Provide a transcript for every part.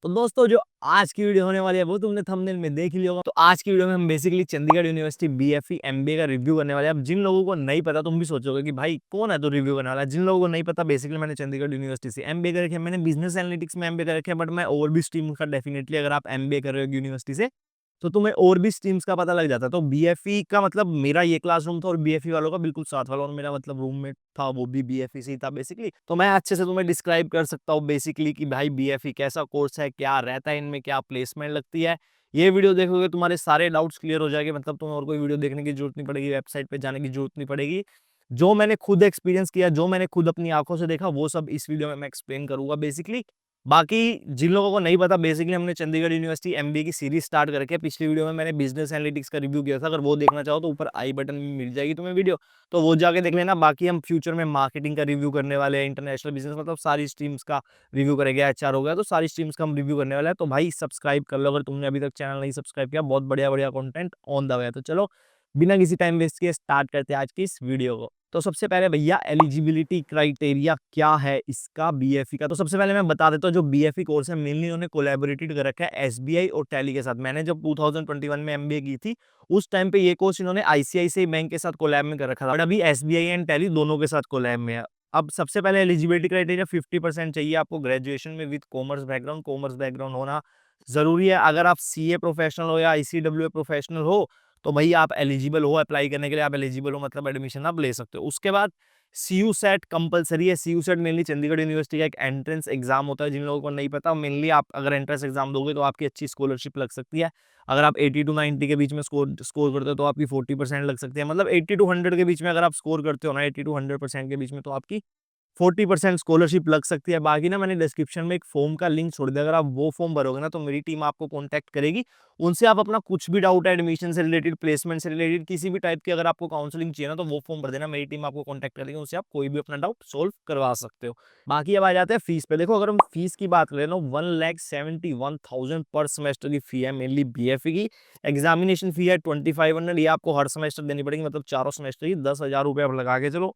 तो दोस्तों जो आज की वीडियो होने वाली है वो तुमने थंबनेल में देख ही लिया होगा। तो आज की वीडियो में हम बेसिकली चंडीगढ़ यूनिवर्सिटी बीएफई एमबीए का रिव्यू करने वाले हैं। अब जिन लोगों को नहीं पता, तुम भी सोचोगे कि भाई कौन है तो रिव्यू करने वाला है। जिन लोगों को नहीं पता, बेसिकली मैंने चंडीगढ़ यूनिवर्सिटी से एमबीए कर रखे हैं, मैंने बिजनेस एनालिटिक्स में एमबीए कर रखे हैं, बट मैं और भी स्ट्रीम का डेफिनेटली, अगर आप एमबीए कर रहे हो यूनिवर्सिटी से तो तुम्हें और भी स्ट्रीम्स का पता लग जाता है। तो बीएफई का मतलब मेरा ये क्लासरूम था और बीएफई वालों का बिल्कुल साथ वाला, और मेरा मतलब रूममेट था वो भी बीएफई से ही था बेसिकली। तो मैं अच्छे से तुम्हें डिस्क्राइब कर सकता हूँ बेसिकली कि भाई बीएफई कैसा कोर्स है, क्या रहता है इनमें, क्या प्लेसमेंट लगती है। ये वीडियो देखोगे तुम्हारे सारे डाउट्स क्लियर हो जाएंगे, मतलब तुम्हें और कोई वीडियो देखने की जरूरत नहीं पड़ेगी, वेबसाइट पे जाने की जरूरत नहीं पड़ेगी। जो मैंने खुद एक्सपीरियंस किया, जो मैंने खुद अपनी आंखों से देखा, वो सब इस वीडियो में मैं एक्सप्लेन करूंगा बेसिकली। बाकी जिन लोगों को नहीं पता, बेसिकली हमने चंडीगढ़ यूनिवर्सिटी एमबीए की सीरीज स्टार्ट करके, पिछली वीडियो में मैंने बिजनेस एनालिटिक्स का रिव्यू किया था। अगर वो देखना चाहो तो ऊपर आई बटन में मिल जाएगी तुम्हें वीडियो, तो वो जाके देख लेना। बाकी हम फ्यूचर में मार्केटिंग का रिव्यू करने वाले हैं, इंटरनेशनल बिजनेस, मतलब सारी स्ट्रीम्स का रिव्यू करेंगे। एचआर हो गया, तो सारी स्ट्रीम्स का हम रिव्यू करने वाले हैं। तो भाई सब्सक्राइब कर लो अगर तुमने अभी तक चैनल नहीं सब्सक्राइब किया। बहुत बढ़िया बढ़िया कंटेंट ऑन द वे है। तो चलो बिना किसी टाइम वेस्ट किए स्टार्ट करते हैं आज की इस वीडियो को। तो सबसे पहले भैया एलिजिबिलिटी क्राइटेरिया क्या है इसका बीएफई का। तो सबसे पहले मैं बता देता हूँ, जो बीएफई कोर्स है मेनली उन्होंने कोलैबोरेटेड कर रखा है एसबीआई और टैली के साथ। मैंने जब 2021 में एमबीए की थी उस टाइम पे ये कोर्स इन्होंने आईसीआईसीआई बैंक के साथ कोलैब में कर रखा था, बट अभी एसबीआई एंड टैली दोनों के साथ कोलैब में है। अब सबसे पहले एलिजिबिलिटी क्राइटेरिया 50% चाहिए आपको ग्रेजुएशन में विद कॉमर्स बैकग्राउंड होना जरूरी है। अगर आप सीए प्रोफेशनल हो या आईसीडब्ल्यूए प्रोफेशनल हो तो भाई आप एलिजिबल हो अप्लाई करने के लिए, आप एलिजिबल हो मतलब एडमिशन आप ले सकते हो। उसके बाद सीयू सेट कंपलसरी है। CU SET mainly Chandigarh university का एक एंट्रेंस एग्जाम होता है, जिन लोगों को नहीं पता। मेनली आप अगर एंट्रेंस एग्जाम दोगे तो आपकी अच्छी स्कॉलरशिप लग सकती है। अगर आप 80 टू 90 के बीच में स्कोर करते हो तो आपकी 40% लग सकती है। मतलब 80 टू 100 के बीच में अगर आप स्कोर करते हो ना, 80 टू 100% के बीच में, तो आपकी 40% स्कॉलरशिप लग सकती है। बाकी ना मैंने डिस्क्रिप्शन में एक फॉर्म का लिंक छोड़ दिया, अगर आप वो फॉर्म भरोगे ना तो मेरी टीम आपको कांटेक्ट करेगी। उनसे आप अपना कुछ भी डाउट है एडमिशन से रिलेटेड, प्लेसमेंट से रिलेटेड, किसी भी टाइप की अगर आपको काउंसलिंग चाहिए ना तो वो फॉर्म भर देना, मेरी टीम आपको कांटेक्ट करेगी, उनसे आप कोई भी अपना डाउट सोल्व करवा सकते हो। बाकी अब आ जाते हैं फीस पे। देखो अगर हम फीस की बात करें ना, 1,71,000 पर सेमेस्टर की फी है मेनली बीएफए की। एग्जामिनेशन फी है 2500, ये आपको हर सेमेस्टर देनी पड़ेगी, मतलब चारों सेमेस्टर की 10,000 रुपये आप लगा के चलो।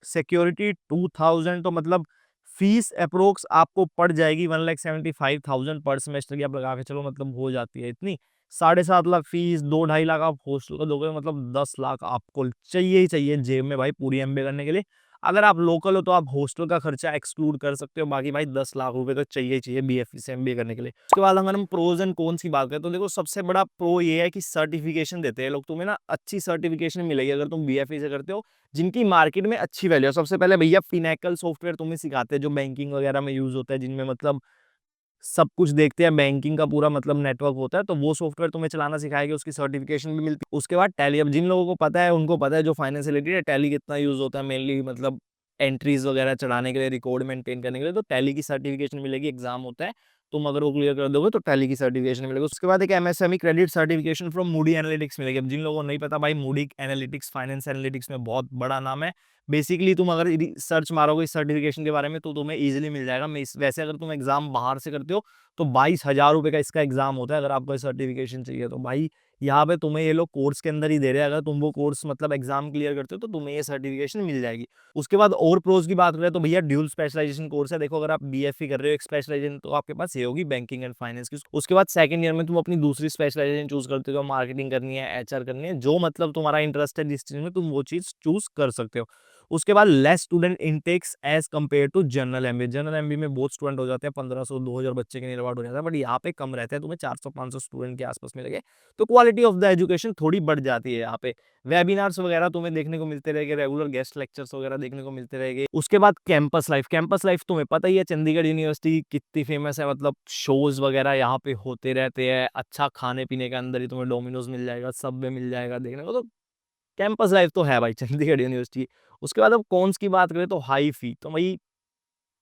सिक्योरिटी 2000, तो मतलब फीस अप्रोक्स आपको पड़ जाएगी 1,75,000 पर सेमेस्टर की, आप लगा के चलो, मतलब हो जाती है इतनी। 7.5 लाख फीस, 2-2.5 लाख आप हॉस्टल का दोगे, मतलब 10 लाख आपको चाहिए ही चाहिए जेब में भाई पूरी एमबीए करने के लिए। अगर आप लोकल हो तो आप हॉस्टल का खर्चा एक्सक्लूड कर सकते हो, बाकी भाई 10 लाख रुपए तो चाहिए ही चाहिए बीएफई से एमबीए करने के लिए। उसके बाद अगर हम प्रोज एंड कॉन्स की बात करें तो देखो सबसे बड़ा प्रो ये है कि सर्टिफिकेशन देते हैं लोग, तुम्हें ना अच्छी सर्टिफिकेशन मिलेगी अगर तुम बीएफई से करते हो, जिनकी मार्केट में अच्छी वैल्यू है। सबसे पहले भैया पिनैकल सॉफ्टवेयर तुम्हें सिखाते हैं, जो बैंकिंग वगैरह में यूज होता है, जिनमें मतलब सब कुछ देखते हैं, बैंकिंग का पूरा मतलब नेटवर्क होता है, तो वो सॉफ्टवेयर तुम्हें चलाना सिखाएगी, उसकी सर्टिफिकेशन भी मिलती है। उसके बाद टैली, अब जिन लोगों को पता है उनको पता है, जो फाइनेंस रिलेटेड है, टैली कितना यूज होता है मेनली, मतलब एंट्रीज वगैरह चढ़ाने के लिए, रिकॉर्ड मेंटेन करने के लिए, तो टैली की सर्टिफिकेशन मिलेगी। एग्जाम होता है, तुम अगर वो क्लियर कर दोगे तो टैली की सर्टिफिकेशन मिलेगी। उसके बाद एक MSME credit certification from Moody analytics मिलेगी। अब जिन लोगों को नहीं पता भाई, मूडी एनालिटिक्स फाइनेंस एनालिटिक्स में बहुत बड़ा नाम है। बेसिकली तुम अगर सर्च मारोगे इस सर्टिफिकेशन के बारे में तो तुम्हें इजीली मिल जाएगा। वैसे अगर तुम एग्जाम बाहर से करते हो तो 22,000 रुपए का इसका एग्जाम होता है। अगर आपको सर्टिफिकेशन चाहिए तो भाई यहाँ पे तुम्हें ये लोग कोर्स के अंदर ही दे रहे हैं। अगर तुम वो कोर्स मतलब एग्जाम क्लियर करते हो तो तुम्हें ये सर्टिफिकेशन मिल जाएगी। उसके बाद और प्रोज की बात करें तो भैया ड्यूल स्पेशलाइजेशन कोर्स है। देखो अगर आप बीएफई कर रहे हो एक स्पेशलाइजेशन तो आपके पास ये होगी बैंकिंग एंड फाइनेंस की। उसके बाद सेकंड ईयर में तुम अपनी दूसरी स्पेशलाइजेशन चूज करते हो, मार्केटिंग करनी है, एचआर करनी है, जो मतलब तुम्हारा इंटरेस्ट है जिस चीज में, तुम वो चीज चूज कर सकते हो। उसके बाद less student intakes as compare to general MB. General MB में बहुत स्टूडेंट हो जाते हैं, 1500-2000 बच्चे के नियर अबाउट हो जाता है, बट यहाँ पे कम रहते हैं, तुम्हें 400-500 स्टूडेंट के आसपास मिलेंगे। तो क्वालिटी ऑफ द एजुकेशन थोड़ी बढ़ जाती है यहाँ पे। वेबिनार्स वगैरह तुम्हें देखने को मिलते रहेंगे, रेगुलर गेस्ट लेक्चर्स वगैरह देखने को मिलते रहेंगे। उसके बाद कैंपस लाइफ तुम्हें पता ही है चंडीगढ़ यूनिवर्सिटी कितनी फेमस है, मतलब शोज वगैरह यहाँ पे होते रहते हैं। अच्छा खाने पीने के अंदर ही तुम्हें डोमिनोज मिल जाएगा, सबवे मिल जाएगा देखने को, तो कैंपस लाइफ तो है भाई चंडीगढ़ यूनिवर्सिटी। उसके बाद अब कॉन्स की बात करें तो हाई फी, तो भाई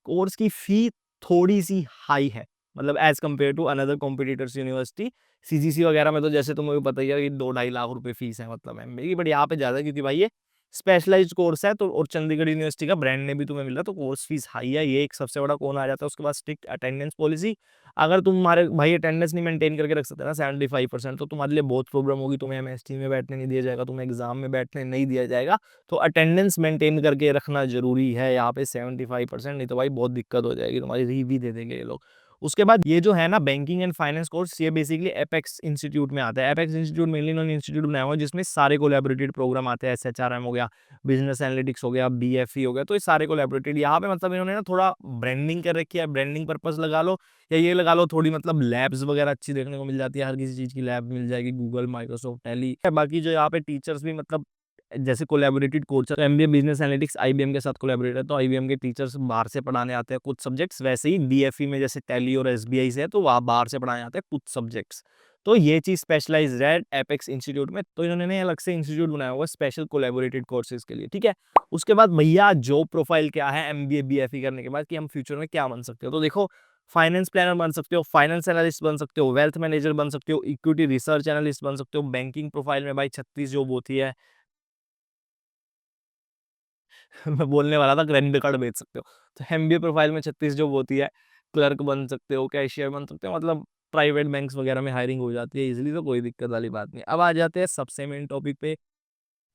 कोर्स की फी थोड़ी सी हाई है, मतलब as compare to another competitors university. CGC वगैरह में तो जैसे तुम्हें पता ही है कि 2-2.5 लाख रुपए फीस है मतलब एमबीए की, बट यहाँ पे ज्यादा है क्योंकि भाई ये स्पेशलाइज्ड कोर्स है, तो और चंडीगढ़ यूनिवर्सिटी का ब्रांड ने भी तुम्हें मिल रहा है, तो कोर्स फीस हाई है, ये एक सबसे बड़ा कौन आ जाता है। उसके बाद स्ट्रिक्ट अटेंडेंस पॉलिसी, अगर तुम्हारे भाई अटेंडेंस नहीं मेंटेन करके रख सकते ना 75%, तो तुम्हारे लिए बहुत प्रॉब्लम होगी। तुम्हें एमएसटी में बैठने नहीं दिया जाएगा, तुम्हें एग्जाम में बैठने नहीं दिया जाएगा। तो अटेंडेंस मेंटेन करके रखना जरूरी है यहाँ पे 75%, नहीं तो भाई बहुत दिक्कत हो जाएगी, तुम्हारी री भी दे देंगे ये लोग। उसके बाद ये जो है ना बैंकिंग एंड फाइनेंस कोर्स, ये बेसिकली एपेक्स इंस्टीट्यूट में आता है। एपेक्स इंस्टीट्यूट मेनली इन्होंने इंस्टीट्यूट बनाया हुआ है जिसमें सारे कोलैबोरेटेड प्रोग्राम आते हैं। एसएचआरएम हो गया, बिजनेस एनालिटिक्स हो गया, बीएफई हो गया, तो ये सारे कोलैबोरेटेड यहाँ पे मतलब इन्होंने ना थोड़ा ब्रांडिंग कर रखी है, ब्रांडिंग पर्पस लगा लो या ये लगा लो, थोड़ी मतलब लैब्स वगैरह अच्छी देखने को मिल जाती है, हर किसी चीज की लैब मिल जाएगी, गूगल, माइक्रोसॉफ्ट, टैली। बाकी जो यहाँ पे टीचर्स भी मतलब जैसे कोलैबोरेटेड कोर्स है, एमबीए बिजनेस एनालिटिक्स आईबीएम के साथ कोलैबोरेट है, तो आईबीएम के टीचर्स बाहर से पढ़ाने आते हैं कुछ सब्जेक्ट्स। वैसे ही बीएफई में जैसे टैली और एसबीआई से है तो वहाँ बाहर से पढ़ाने आते हैं कुछ सब्जेक्ट्स। तो ये चीज स्पेशलाइज्ड है एपेक्स इंस्टीट्यूट में, तो इन्होंने ने अलग से इंस्टीट्यूट बनाया हुआ है स्पेशल कोलैबोरेटेड कोर्सेज के लिए, ठीक है। उसके बाद भैया जॉब प्रोफाइल क्या है एमबीए बीएफई करने के बाद, कि हम फ्यूचर में क्या बन सकते हो, तो देखो फाइनेंस प्लानर बन सकते हो, फाइनेंस एनालिस्ट बन सकते हो, वेल्थ मैनेजर बन सकते हो, इक्विटी रिसर्च एनालिस्ट बन सकते हो। बैंकिंग प्रोफाइल में भाई 36 जॉब होती है। मैं बोलने वाला था क्रेडिट कार्ड बेच सकते हो, तो एमबीए प्रोफाइल में 36 जॉब होती है। क्लर्क बन सकते हो, कैशियर बन सकते हो, मतलब प्राइवेट बैंक्स वगैरह में हायरिंग हो जाती है इजीली, तो कोई दिक्कत वाली बात नहीं। अब आ जाते हैं सबसे मेन टॉपिक पे,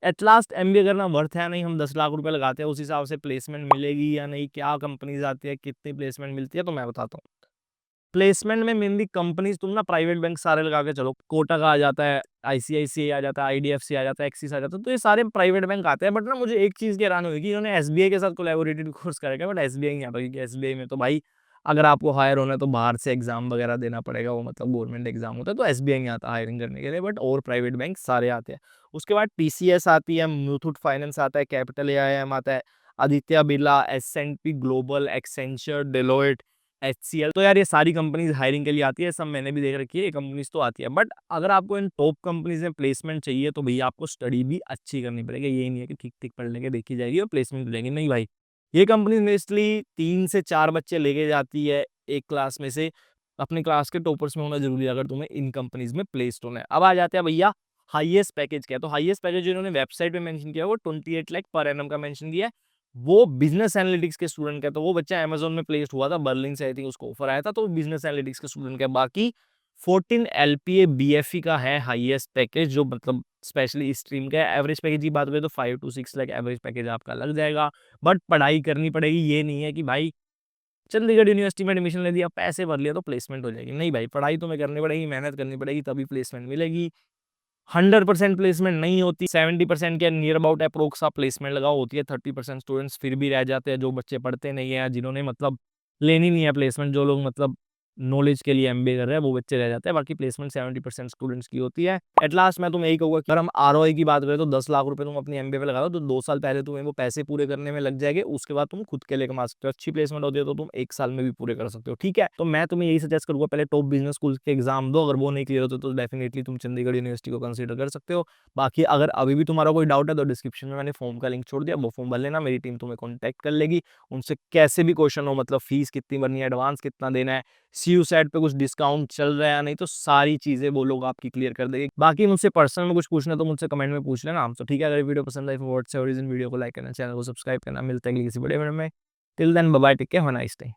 एट लास्ट एमबीए करना वर्थ है या नहीं। हम 10 लाख रुपए लगाते हैं, उस हिसाब से प्लेसमेंट मिलेगी या नहीं, क्या कंपनीज आती है, कितनी प्लेसमेंट मिलती है, तो मैं बताता हूँ। प्लेसमेंट में मेनली कंपनीज तुम ना प्राइवेट बैंक सारे लगा के चलो, कोटक आ जाता है, आईसीआईसीआई आ जाता है, आईडीएफसी आ जाता है, एक्सिस आ जाता है, तो ये सारे प्राइवेट बैंक आते हैं। बट ना मुझे एक चीज की हैरानी हुई कि इन्होंने एसबीआई के साथ कोलैबोरेटेड कोर्स कर रखा है, बट एसबीआई नहीं आता, क्योंकि एसबीआई में तो भाई अगर आपको हायर होना है तो बाहर से एग्जाम वगैरह देना पड़ेगा, वो मतलब गवर्नमेंट एग्जाम होता है, तो एसबीआई नहीं आता हायरिंग करने के लिए, बट और प्राइवेट बैंक सारे आते हैं। उसके बाद टीसीएस आती है, मुथूट फाइनेंस आता है, कैपिटल एआईएम आता है, Aditya Birla, S and P global, Accenture, Deloitte, HCL, तो यार ये सारी कंपनीज हायरिंग के लिए आती है, सब मैंने भी देख रखी है, ये कंपनीज तो आती है। बट अगर आपको इन टॉप कंपनीज में प्लेसमेंट चाहिए तो भैया आपको स्टडी भी अच्छी करनी पड़ेगी। ये नहीं है कि ठीक ठीक पढ़ लेंगे देखी जाएगी और प्लेसमेंट हो जाएगी, नहीं भाई। ये कंपनी मोस्टली 3 से 4 बच्चे लेके जाती है एक क्लास में से, अपने क्लास के टॉपर्स में होना जरूरी है अगर तुम्हें इन कंपनीज में प्लेस्ड होना है। अब आ जाते हैं भैया हाईएस्ट पैकेज क्या है, तो हाईएस्ट पैकेज जो इन्होंने वेबसाइट पे मेंशन किया है वो 28 लाख पर एनम का मेंशन किया है। वो बिजनेस एनालिटिक्स के स्टूडेंट का, तो वो बच्चा अमेजोन में प्लेस्ड हुआ था, बर्लिन से आई थिंक उसको ऑफर आया था, तो बिजनेस एनालिटिक्स के स्टूडेंट का। बाकी 14 एलपीए बीएफई का है हाईएस्ट पैकेज, जो मतलब स्पेशली स्ट्रीम का है। एवरेज पैकेज की बात करें तो 5 to 6 लाख एवरेज पैकेज आपका लग जाएगा। बट पढ़ाई करनी पड़ेगी, ये नहीं है कि भाई चंडीगढ़ यूनिवर्सिटी में एडमिशन ले लिया, पैसे भर लिया तो प्लेसमेंट हो जाएगी, नहीं भाई, पढ़ाई तुम्हें करनी पड़ेगी, मेहनत करनी पड़ेगी, तभी प्लेसमेंट मिलेगी। 100% प्लेसमेंट नहीं होती, 70% के नियर अबाउट अप्रोक्स आप प्लेसमेंट लगाओ होती है। 30% स्टूडेंट्स फिर भी रह जाते हैं, जो बच्चे पढ़ते नहीं है, जिन्होंने मतलब लेनी नहीं है प्लेसमेंट, जो लोग मतलब नॉलेज के लिए एमबीए कर रहे हैं वो बच्चे रह जाते हैं। बाकी प्लेसमेंट 70% स्टूडेंट्स की होती है। एट लास्ट मैं तुम्हें यही कहूंगा कि अगर हम आरओआई की बात करें तो 10 लाख रुपए तुम अपनी एमबीए पे लगा दो, तो 2 साल पहले तुम्हें वो पैसे पूरे करने में लग जाएंगे, उसके बाद तुम खुद के लिए कमा सकते हो। अच्छी प्लेसमेंट होती है तो तुम 1 साल में भी पूरे कर सकते हो, ठीक है। तो मैं तुम्हें यही सजेस्ट करूंगा, पहले टॉप बिजनेस स्कूल के एग्जाम दो, अगर वो नहीं क्लियर होते तो डेफिनेटली तुम चंडीगढ़ यूनिवर्सिटी को कंसिडर कर सकते हो। बाकी अगर अभी भी तुम्हारा कोई डाउट है तो डिस्क्रिप्शन में मैंने फॉर्म का लिंक छोड़ दिया, वो फॉर्म भर लेना, मेरी टीम तुम्हें कॉन्टैक्ट कर लेगी। उनसे कैसे भी क्वेश्चन हो, मतलब फीस कितनी भरनी है, एडवांस कितना देना है, सीयू सेट पे कुछ डिस्काउंट चल रहा है या नहीं, तो सारी चीजें वो लोग आपकी क्लियर कर देंगे। बाकी मुझसे पर्सनल में कुछ पूछना तो मुझसे कमेंट में पूछ लेना, तो ठीक है। अगर वीडियो पसंद आई व्हाट्सएप वीडियो को लाइक करना, चैनल को सब्सक्राइब करना, मिलते हैं किसी बड़े वीडियो में। Till then bye bye, take care, have a nice day.